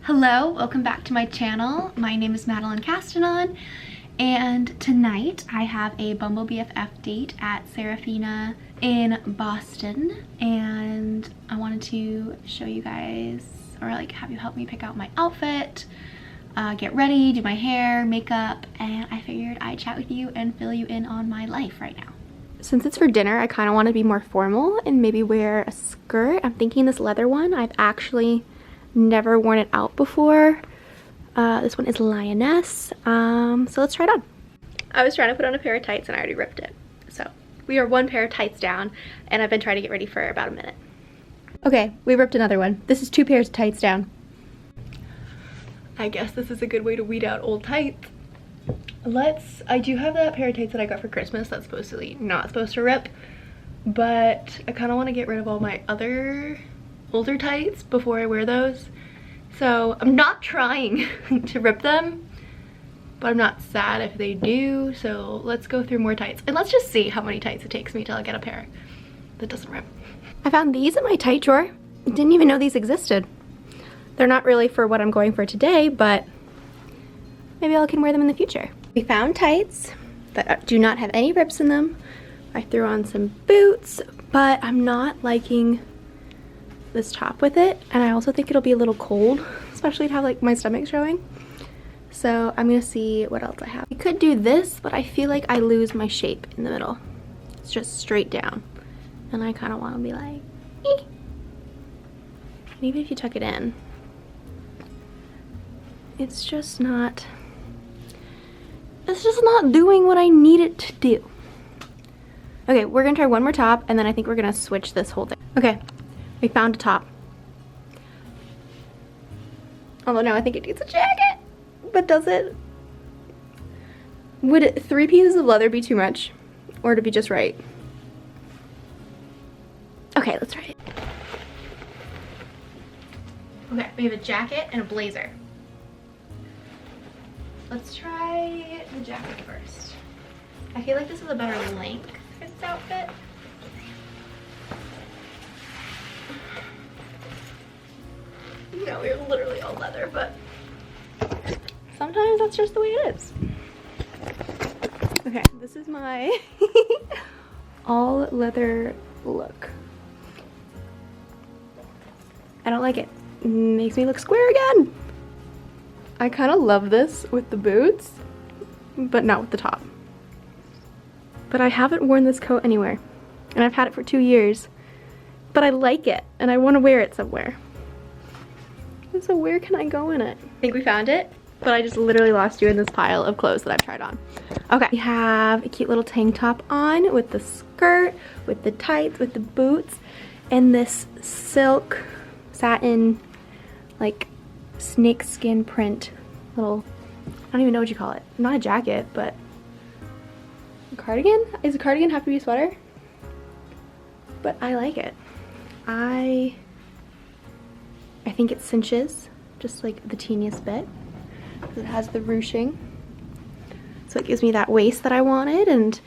Hello, welcome back to my channel. My name is Madeleine.castanon, and tonight I have a Bumble BFF date at Serafina in Boston, and I wanted to show you guys, or like have you help me pick out my outfit, get ready, do my hair, makeup, and I figured I'd chat with you and fill you in on my life right now. Since it's for dinner, I kind of want to be more formal and maybe wear a skirt. I'm thinking this leather one. I've actually never worn it out before. This one is Lioness. So let's try it on. I was trying to put on a pair of tights and I already ripped it. So we are one pair of tights down and I've been trying to get ready for about a minute. Okay, we ripped another one. This is 2 pairs of tights down. I guess this is a good way to weed out old tights. I do have that pair of tights that I got for Christmas that's supposedly not supposed to rip, but I kind of want to get rid of all my other older tights before I wear those. So I'm not trying to rip them, but I'm not sad if they do. So let's go through more tights and let's just see how many tights it takes me till I get a pair that doesn't rip. I found these in my tight drawer. Didn't even know these existed. They're not really for what I'm going for today, but maybe I can wear them in the future. We found tights that do not have any rips in them. I threw on some boots, but I'm not liking this top with it, and I also think it'll be a little cold, especially to have like my stomach showing. So I'm gonna see what else I have. I could do this, but I feel like I lose my shape in the middle. It's just straight down, and I kind of want to be like, eh. And even if you tuck it in, it's just not doing what I need it to do. Okay, we're gonna try one more top, and then I think we're gonna switch this whole thing. Okay, we found a top. Although no, I think it needs a jacket. But does it? Would 3 pieces of leather be too much? Or to be just right? Okay, let's try it. Okay, we have a jacket and a blazer. Let's try the jacket first. I feel like this is a better length for this outfit. No, we're literally all leather, but sometimes that's just the way it is. Okay, this is my all leather look. I don't like it. Makes me look square again. I kind of love this with the boots, but not with the top. But I haven't worn this coat anywhere, and I've had it for 2 years, but I like it, and I want to wear it somewhere. So where can I go in it? I think we found it, but I just literally lost you in this pile of clothes that I've tried on. Okay, we have a cute little tank top on with the skirt, with the tights, with the boots, and this silk satin, like snake skin print little, I don't even know what you call it. Not a jacket, but a cardigan? Does a cardigan have to be a sweater? But I like it. I think it cinches just like the teeniest bit. It has the ruching, so it gives me that waist that I wanted, and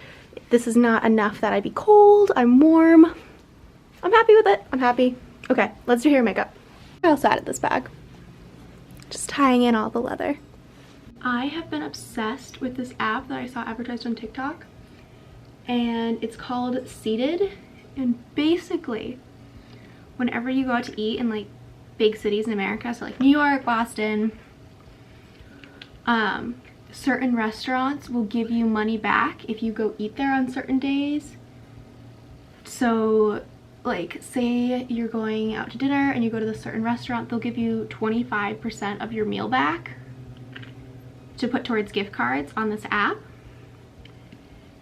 this is not enough that I'd be cold. I'm warm. I'm happy with it. I'm happy. Okay, let's do hair and makeup. I also added this bag, just tying in all the leather. I have been obsessed with this app that I saw advertised on TikTok, and it's called Seated. And basically, whenever you go out to eat in like big cities in America, so like New York, Boston, certain restaurants will give you money back if you go eat there on certain days. So like say you're going out to dinner and you go to this certain restaurant, they'll give you 25% of your meal back to put towards gift cards on this app.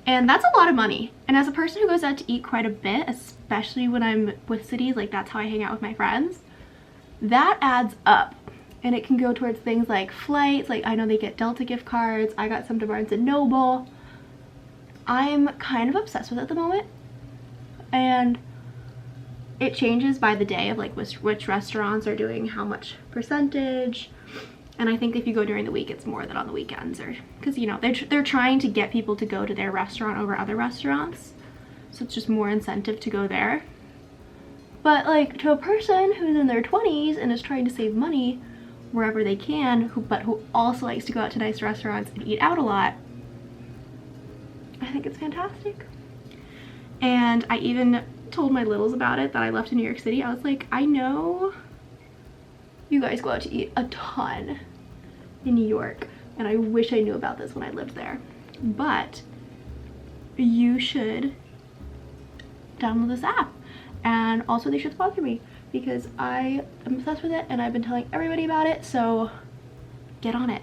And that's a lot of money. And as a person who goes out to eat quite a bit, especially when I'm with cities, like that's how I hang out with my friends, that adds up. And it can go towards things like flights, like I know they get Delta gift cards, I got some to Barnes & Noble. I'm kind of obsessed with it at the moment. And it changes by the day of like which restaurants are doing how much percentage. And I think if you go during the week, it's more than on the weekends, or because you know they're trying to get people to go to their restaurant over other restaurants, so it's just more incentive to go there. But like to a person who's in their 20s and is trying to save money, wherever they can, but who also likes to go out to nice restaurants and eat out a lot, I think it's fantastic. And I even told my littles about it, that I left in New York City. I was like, I know you guys go out to eat a ton in New York, and I wish I knew about this when I lived there, but you should download this app, and also they should sponsor me because I am obsessed with it and I've been telling everybody about it, so get on it.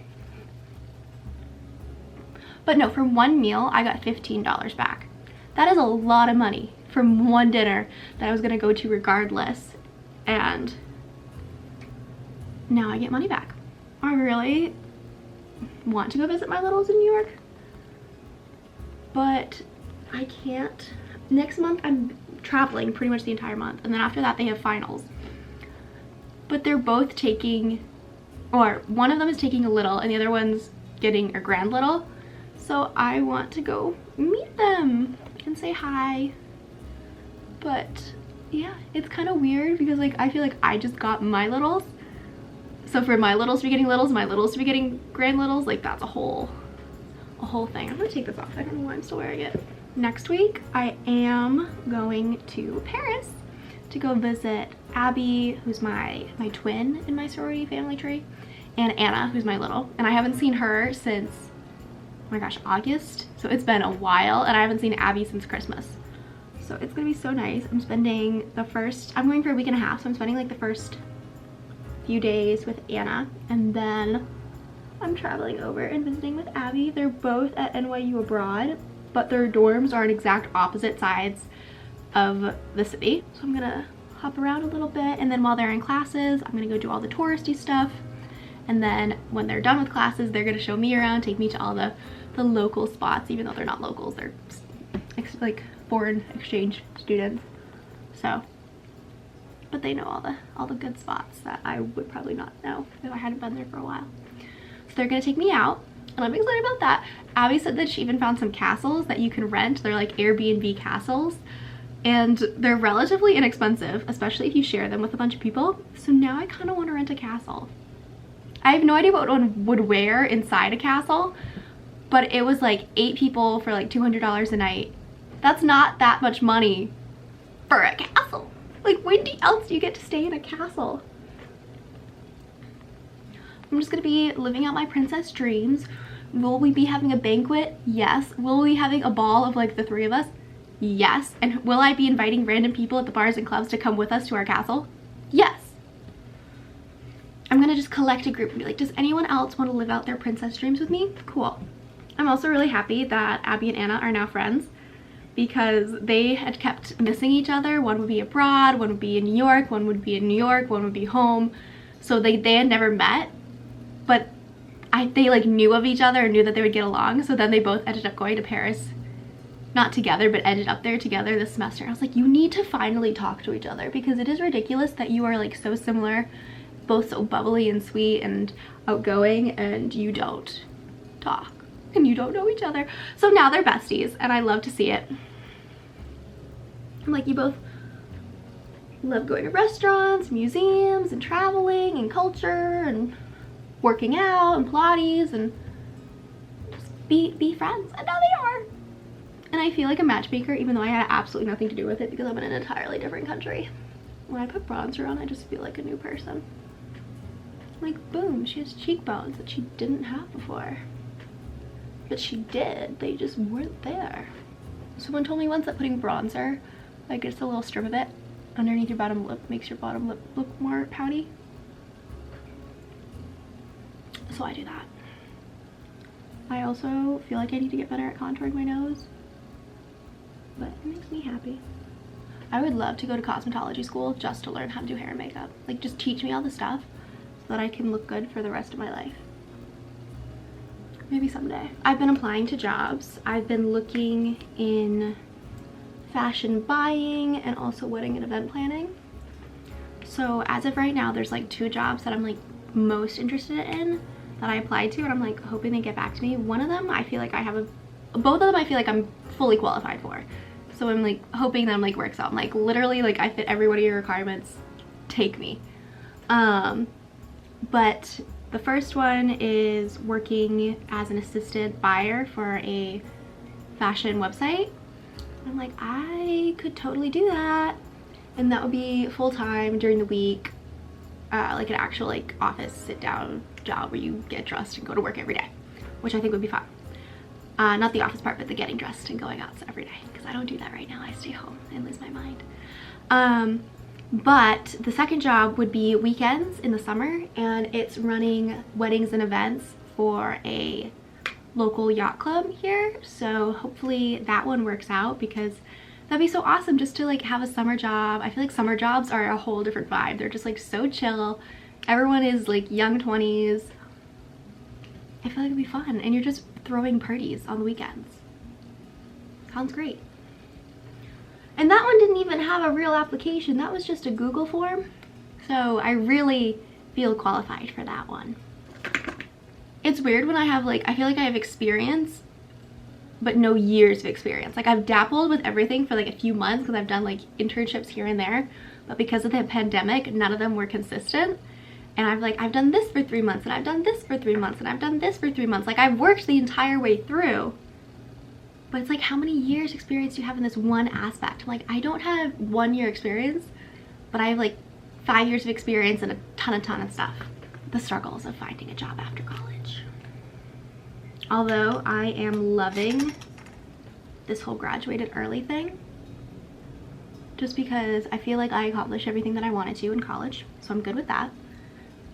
But no, from one meal I got $15 back. That is a lot of money from one dinner that I was gonna go to regardless, and now I get money back. I really want to go visit my littles in New York, but I can't. Next month I'm traveling pretty much the entire month, and then after that they have finals. But they're both taking, or one of them is taking a little and the other one's getting a grand little. So I want to go meet them and say hi. But yeah, it's kind of weird because like I feel like I just got my littles. So for my littles to be getting littles, my littles to be getting grand littles, like that's a whole thing. I'm gonna take this off. I don't know why I'm still wearing it. Next week, I am going to Paris to go visit Abby, who's my twin in my sorority family tree, and Anna, who's my little. And I haven't seen her since, oh my gosh, August. So it's been a while, and I haven't seen Abby since Christmas. So it's gonna be so nice. I'm going for a week and a half, so I'm spending like the first few days with Anna, and then I'm traveling over and visiting with Abby. They're both at NYU Abroad, but their dorms are on exact opposite sides of the city. So I'm gonna hop around a little bit, and then while they're in classes, I'm gonna go do all the touristy stuff. And then when they're done with classes, they're gonna show me around, take me to all the local spots, even though they're not locals, they're like foreign exchange students. So, but they know all the good spots that I would probably not know if I hadn't been there for a while. So they're gonna take me out, and I'm excited about that. Abby said that she even found some castles that you can rent. They're like Airbnb castles, and they're relatively inexpensive, especially if you share them with a bunch of people. So now I kind of want to rent a castle. I have no idea what one would wear inside a castle, but it was like 8 people for like $200 a night. That's not that much money for a castle. Like, when else do you get to stay in a castle? I'm just gonna be living out my princess dreams. Will we be having a banquet? Yes. Will we be having a ball of like the 3 of us? Yes. And will I be inviting random people at the bars and clubs to come with us to our castle? Yes. I'm gonna just collect a group and be like, does anyone else want to live out their princess dreams with me? Cool. I'm also really happy that Abby and Anna are now friends, because they had kept missing each other. One would be abroad, one would be in New York, one would be in New York, one would be home. So they had never met, but they like knew of each other and knew that they would get along. So then they both ended up going to Paris, not together, but ended up there together this semester. I was like, you need to finally talk to each other, because it is ridiculous that you are like so similar, both so bubbly and sweet and outgoing, and you don't talk and you don't know each other. So now they're besties, and I love to see it. I'm like, you both love going to restaurants, museums, and traveling, and culture, and working out, and Pilates, and just be friends. And now they are. And I feel like a matchmaker, even though I had absolutely nothing to do with it, because I'm in an entirely different country. When I put bronzer on, I just feel like a new person. Like, boom, she has cheekbones that she didn't have before. But she did, they just weren't there. Someone told me once that putting bronzer, like just a little strip of it underneath your bottom lip, makes your bottom lip look more pouty. So I do that. I also feel like I need to get better at contouring my nose, but it makes me happy. I would love to go to cosmetology school just to learn how to do hair and makeup. Like, just teach me all the stuff so that I can look good for the rest of my life. Maybe someday. I've been applying to jobs. I've been looking in fashion buying and also wedding and event planning. So as of right now, there's like 2 jobs that I'm like most interested in that I applied to, and I'm like hoping they get back to me. One of them I feel like both of them I feel like I'm fully qualified for. So I'm like hoping that I'm like works out. I'm like, literally, like I fit every one of your requirements, take me. But the first one is working as an assistant buyer for a fashion website. I'm like, I could totally do that. And that would be full-time during the week, like an actual like office sit-down job where you get dressed and go to work every day, which I think would be fun. Not the office part, but the getting dressed and going out every day, because I don't do that right now. I stay home and lose my mind. But the second job would be weekends in the summer, and it's running weddings and events for a local yacht club here. So hopefully that one works out, because that'd be so awesome just to like have a summer job. I feel like summer jobs are a whole different vibe. They're just like so chill. Everyone is like young 20s. I feel like it'd be fun, and you're just throwing parties on the weekends. Sounds great. And that one didn't even have a real application. That was just a Google form. So I really feel qualified for that one. It's weird when I have like, I feel like I have experience, but no years of experience. Like I've dabbled with everything for like a few months because I've done like internships here and there, but because of the pandemic, none of them were consistent. And I've done this for 3 months, and I've done this for 3 months, and I've done this for 3 months. Like I've worked the entire way through, but it's like, how many years experience do you have in this one aspect? I'm like, I don't have 1 year experience, but I have like 5 years of experience and a ton of stuff. The struggles of finding a job after college. Although I am loving this whole graduated early thing, just because I feel like I accomplished everything that I wanted to in college, so I'm good with that.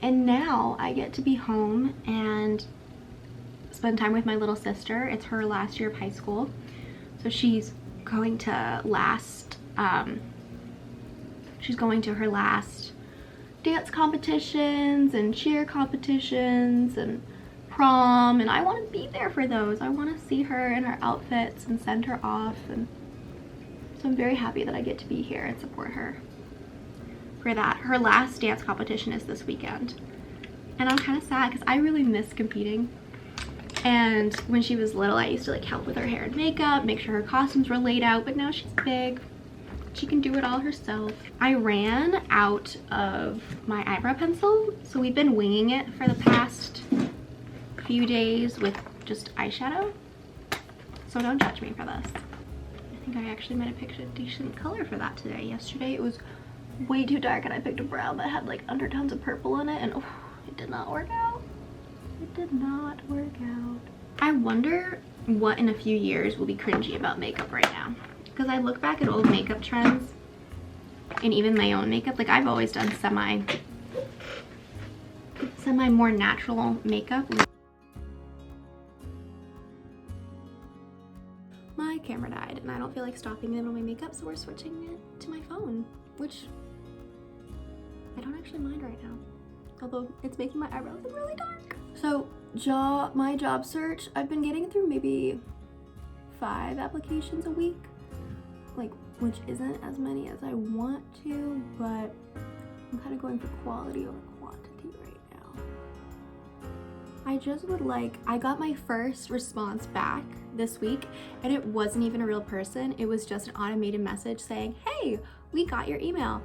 And now I get to be home and spend time with my little sister. It's her last year of high school, so she's going to her last dance competitions and cheer competitions and prom, and I want to be there for those. I want to see her in her outfits and send her off, and so I'm very happy that I get to be here and support her for that. Her last dance competition is this weekend, and I'm kind of sad because I really miss competing. And when she was little, I used to like help with her hair and makeup, make sure her costumes were laid out, but now she's big. She can do it all herself. I ran out of my eyebrow pencil, so we've been winging it for the past few days with just eyeshadow. So don't judge me for this. I think I actually might have picked a decent color for that today. Yesterday it was way too dark and I picked a brown that had like undertones of purple in it, and oh, it did not work out. It did not work out. I wonder what in a few years will be cringy about makeup right now. Because I look back at old makeup trends and even my own makeup. Like I've always done semi more natural makeup. My camera died and I don't feel like stopping in on my makeup, so we're switching it to my phone, which I don't actually mind right now. Although it's making my eyebrows look really dark. So my job search, I've been getting through maybe 5 applications a week, like, which isn't as many as I want to, but I'm kind of going for quality over quantity right now. I just would like, I got my first response back this week, and it wasn't even a real person. It was just an automated message saying, hey, we got your email,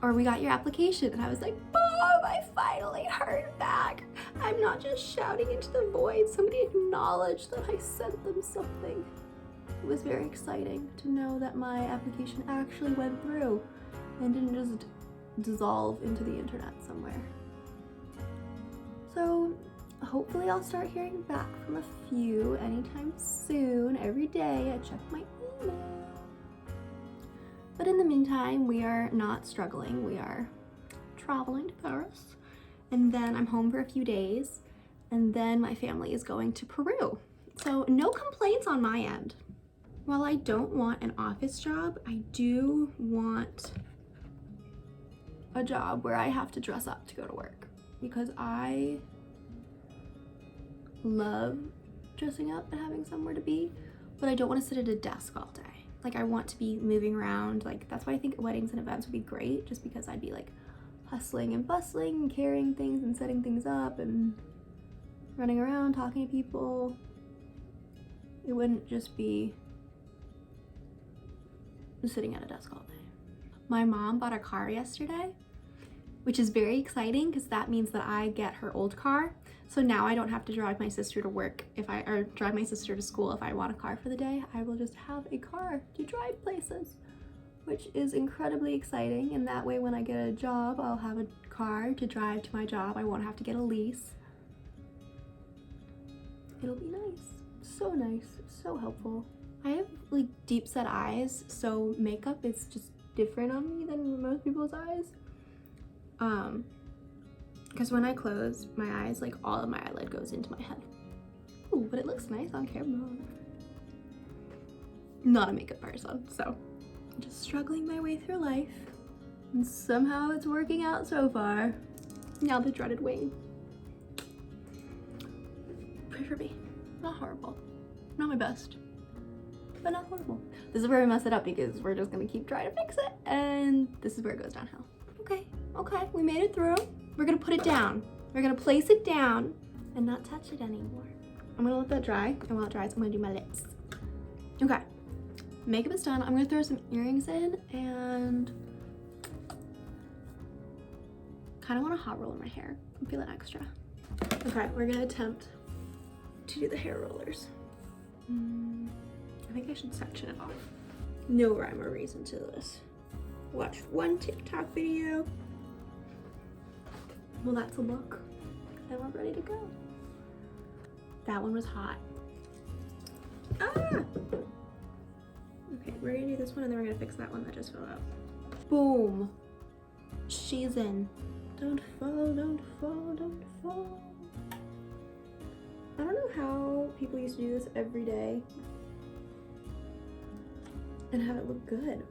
or we got your application. And I was like, boom, I finally heard back. I'm not just shouting into the void. Somebody acknowledged that I sent them something. It was very exciting to know that my application actually went through and didn't just dissolve into the internet somewhere. So hopefully I'll start hearing back from a few anytime soon. Every day I check my email. But in the meantime, we are not struggling. We are traveling to Paris, and then I'm home for a few days, and then my family is going to Peru. So no complaints on my end. While I don't want an office job, I do want a job where I have to dress up to go to work, because I love dressing up and having somewhere to be, but I don't want to sit at a desk all day. Like I want to be moving around. Like that's why I think weddings and events would be great, just because I'd be like hustling and bustling and carrying things and setting things up and running around talking to people. It wouldn't just be sitting at a desk all day. My mom bought a car yesterday, which is very exciting because that means that I get her old car. So now I don't have to drive my sister to work or drive my sister to school if I want a car for the day. I will just have a car to drive places, which is incredibly exciting. And that way when I get a job, I'll have a car to drive to my job. I won't have to get a lease. It'll be nice, so helpful. I have like deep set eyes, so makeup is just different on me than most people's eyes. Because when I close my eyes, like all of my eyelid goes into my head. Ooh, but it looks nice on camera. Not a makeup person, so I'm just struggling my way through life. And somehow it's working out so far. Now the dreaded wing. Pray for me. Not horrible. Not my best, but not horrible. This is where we mess it up because we're just gonna keep trying to fix it, and this is where it goes downhill. Okay, we made it through. We're gonna put it down. We're gonna place it down and not touch it anymore. I'm gonna let that dry, and while it dries, I'm gonna do my lips. Okay, makeup is done. I'm gonna throw some earrings in and kind of want a hot roller in my hair. I'm feeling extra. Okay, we're gonna attempt to do the hair rollers. I think I should section it off. No rhyme or reason to this. Watch one TikTok video. Well, that's a look. And we're ready to go. That one was hot. Ah! Okay, we're gonna do this one and then we're gonna fix that one that just fell out. Boom. She's in. Don't fall, don't fall, don't fall. I don't know how people used to do this every day and have it look good.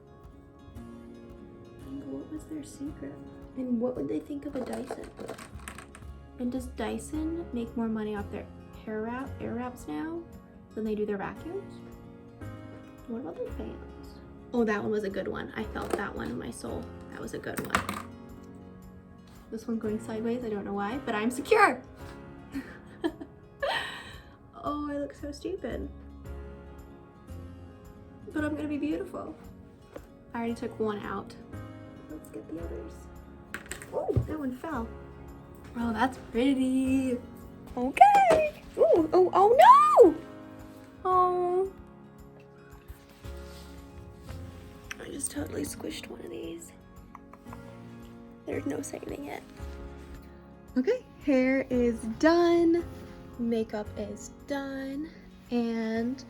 Like, what was their secret? And what would they think of a Dyson? And does Dyson make more money off their air wraps now than they do their vacuums? What about their fans? Oh, that one was a good one. I felt that one in my soul. That was a good one. This one going sideways, I don't know why, but I'm secure. Oh, I look so stupid. But I'm gonna be beautiful. I already took one out. Let's get the others. Oh, that one fell. Oh, that's pretty. Okay. Ooh, oh no! Oh. I just totally squished one of these. There's no saving it. Okay, hair is done. Makeup is done. And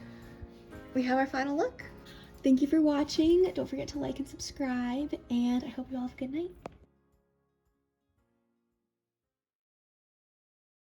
we have our final look. Thank you for watching. Don't forget to like and subscribe. And I hope you all have a good night.